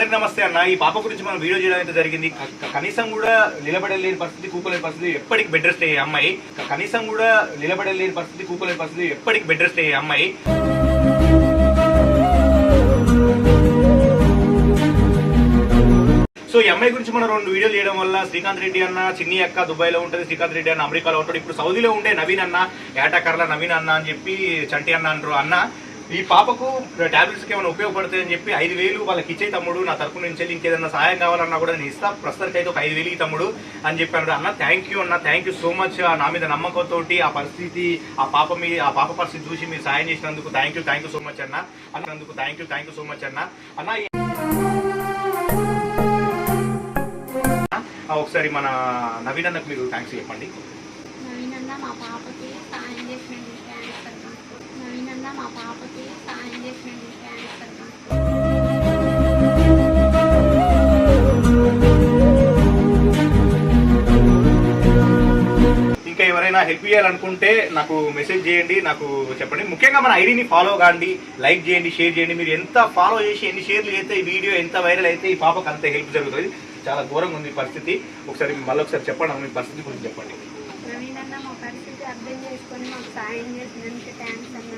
అందరికి నమస్తే అన్న. ఈ పాప గురించి మనం వీడియో చేయడం అయితే జరిగింది. కనీసం కూడా నిలబడలేని పరిస్థితి, కూకోలేని పరిస్థితి, ఎప్పటికి బెడ్ రెస్ట్ అయ్యే అమ్మాయి. కనీసం కూడా నిలబడలేని పరిస్థితి, కూకోలేని పరిస్థితి, ఎప్పటికి బెడ్ రెస్ట్ అయ్యే అమ్మాయి. సో ఈ అమ్మాయి గురించి మనం 2 వీడియోలు చేయడం వల్ల శ్రీకాంత్ రెడ్డి అన్న, చిన్ని అక్క దుబాయ్ లో ఉంటుంది, శ్రీకాంత్ రెడ్డి అన్న అమెరికాలో ఉంటాడు, ఇప్పుడు సౌదీలో ఉండే నవీన్ అన్న, ఏటాకర్ల నవీన్ అన్న అని చెప్పి చంటి అన్న అంటారు. అన్న ఈ పాపకు టాబ్లెట్స్ కి ఏమైనా ఉపయోగపడతాయని చెప్పి 5,000 వాళ్ళకి ఇచ్చే తమ్ముడు, నా తరపు నుంచి ఇంకేదన్నా సహాయం కావాలన్నా కూడా నేను ఇస్తా, ప్రస్తుతానికి అయితే ఒక 5,000 తమ్ముడు అని చెప్పాను. అన్న థ్యాంక్ యూ అన్న, థ్యాంక్ యూ సో మచ్. నా మీద నమ్మకంతో ఆ పరిస్థితి, ఆ పాప పరిస్థితి చూసి మీరు సాయం చేసినందుకు థ్యాంక్ యూ సో మచ్ అన్న. అన్నందుకు థ్యాంక్ యూ సో మచ్ అన్న. ఒకసారి మన నవీన్ అన్నకు మీరు థ్యాంక్స్ చెప్పండి. నవీన్ అన్న మా పాపకి సాయం చేసినందుకు థ్యాంక్స్ అన్న. నవీన్ అన్న మా పాపకి సాయం చేసినందుకు థ్యాంక్స్ అన్న. ఇంకా ఎవరైనా హెల్ప్ చేయాలనుకుంటే నాకు మెసేజ్ చేయండి, నాకు చెప్పండి. ముఖ్యంగా మన ఐడిని ఫాలో కాండి, లైక్ చేయండి, షేర్ చేయండి. మీరు ఎంత ఫాలో చేసి ఎన్ని షేర్లు అయితే ఈ వీడియో ఎంత వైరల్ అయితే ఈ పాపకు అంత హెల్ప్ జరుగుతుంది. చాలా ఘోరంగా ఉంది పరిస్థితి. ఒకసారి మళ్ళీ ఒకసారి చెప్పండి, మీ పరిస్థితి గురించి చెప్పండి. నవీన్ అన్న మా పరిస్థితి అర్థం చేసుకొని మాకు సాయం చేసినందుకు థ్యాంక్స్ అన్న.